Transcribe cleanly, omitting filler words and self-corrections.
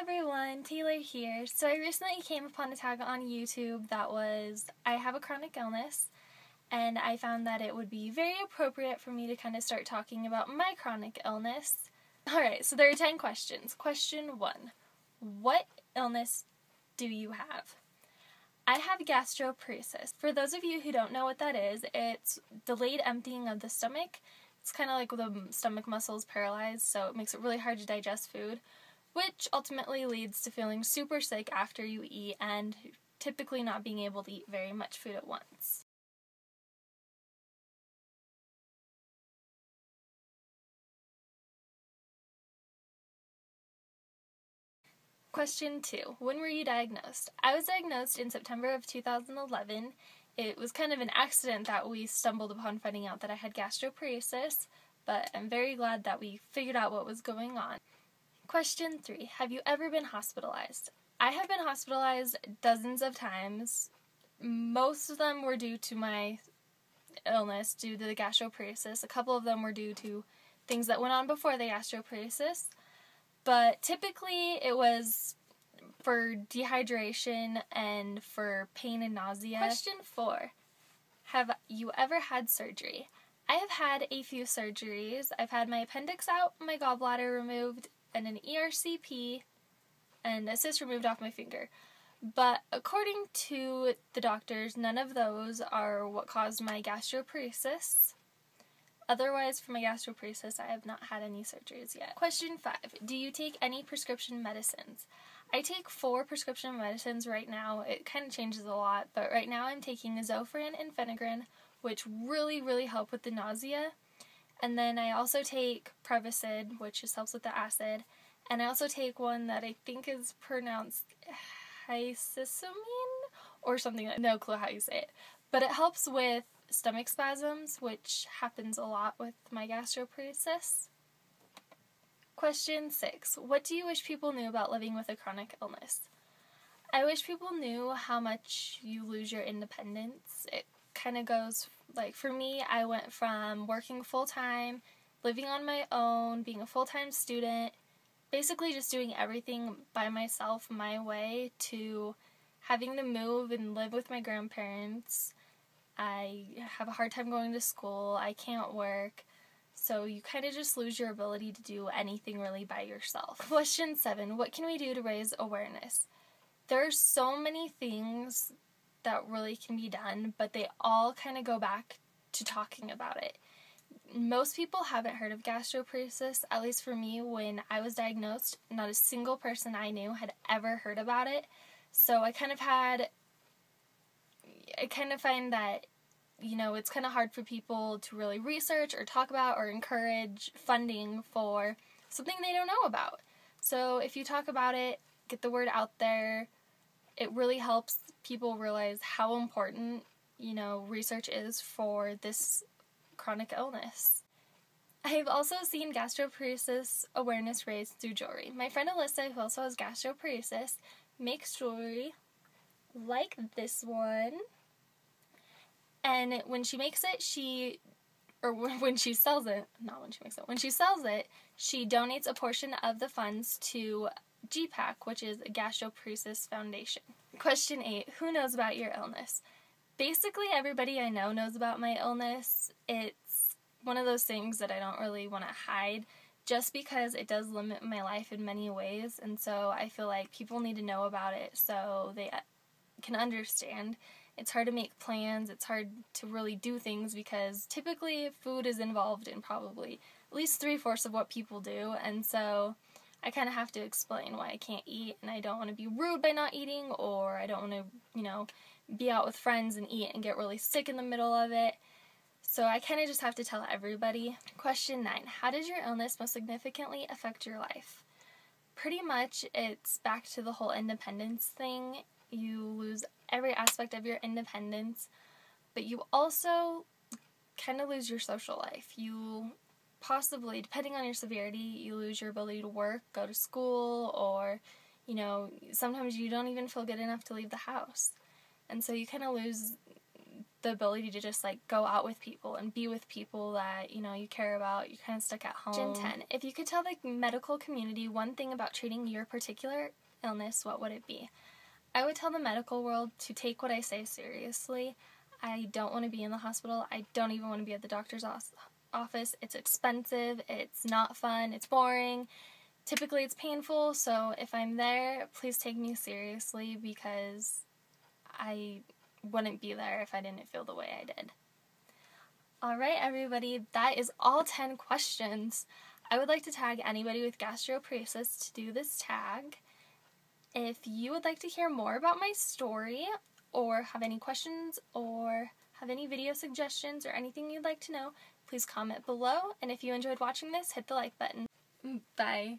everyone, Taylor here. So I recently came upon a tag on YouTube that was, I have a chronic illness, and I found that it would be very appropriate for me to kind of start talking about my chronic illness. Alright, so there are 10 questions. Question 1. What illness do you have? I have gastroparesis. For those of you who don't know what that is, it's delayed emptying of the stomach. It's kind of like the stomach muscles paralyzed, so it makes it really hard to digest food, which ultimately leads to feeling super sick after you eat and typically not being able to eat very much food at once. Question 2. When were you diagnosed? I was diagnosed in September of 2011. It was kind of an accident that we stumbled upon finding out that I had gastroparesis, but I'm very glad that we figured out what was going on. Question 3. Have you ever been hospitalized? I have been hospitalized dozens of times. Most of them were due to my illness, due to the gastroparesis. A couple of them were due to things that went on before the gastroparesis. But typically it was for dehydration and for pain and nausea. Question 4. Have you ever had surgery? I have had a few surgeries. I've had my appendix out, my gallbladder removed, and an ERCP, and a cyst removed off my finger. But according to the doctors, none of those are what caused my gastroparesis. Otherwise, for my gastroparesis, I have not had any surgeries yet. Question 5. Do you take any prescription medicines? I take 4 prescription medicines right now. It kind of changes a lot, but right now I'm taking Zofran and Phenergan, which really help with the nausea. And then I also take Prevacid, which just helps with the acid. And I also take one that I think is pronounced Hycisamine or something. No clue how you say it. But it helps with stomach spasms, which happens a lot with my gastroparesis. Question 6. What do you wish people knew about living with a chronic illness? I wish people knew how much you lose your independence. It kind of goes, like, for me, I went from working full-time, living on my own, being a full-time student, basically just doing everything by myself, my way, to having to move and live with my grandparents. I have a hard time going to school, I can't work, so you kind of just lose your ability to do anything really by yourself. Question 7. What can we do to raise awareness? There are so many things that really can be done, but they all kind of go back to talking about it. Most people haven't heard of gastroparesis, at least for me. When I was diagnosed, not a single person I knew had ever heard about it, so I kind of find that, you know, it's kind of hard for people to really research or talk about or encourage funding for something they don't know about. So if you talk about it, get the word out there, it really helps people realize how important, you know, research is for this chronic illness. I've also seen gastroparesis awareness raised through jewelry. My friend Alyssa, who also has gastroparesis, makes jewelry like this one. And when she makes it, when she sells it, she donates a portion of the funds to GPAC, which is a Gastroparesis Foundation. Question 8. Who knows about your illness? Basically, everybody I know knows about my illness. It's one of those things that I don't really want to hide, just because it does limit my life in many ways, and so I feel like people need to know about it so they can understand. It's hard to make plans, it's hard to really do things because typically food is involved in probably at least 3/4 of what people do, and so I kind of have to explain why I can't eat, and I don't want to be rude by not eating, or I don't want to, you know, be out with friends and eat and get really sick in the middle of it. So I kind of just have to tell everybody. Question 9. How does your illness most significantly affect your life? Pretty much it's back to the whole independence thing. You lose every aspect of your independence, but you also kind of lose your social life. You possibly, depending on your severity, you lose your ability to work, go to school, or, you know, sometimes you don't even feel good enough to leave the house. And so you kind of lose the ability to just, like, go out with people and be with people that, you know, you care about. You're kind of stuck at home. Question 10. If you could tell the medical community one thing about treating your particular illness, what would it be? I would tell the medical world to take what I say seriously. I don't want to be in the hospital. I don't even want to be at the doctor's office. It's expensive. It's not fun. It's boring. Typically, it's painful. So if I'm there, please take me seriously, because I wouldn't be there if I didn't feel the way I did. Alright, everybody, that is all 10 questions. I would like to tag anybody with gastroparesis to do this tag. If you would like to hear more about my story, or have any questions, or have any video suggestions, or anything you'd like to know, please comment below. And if you enjoyed watching this, hit the like button. Bye.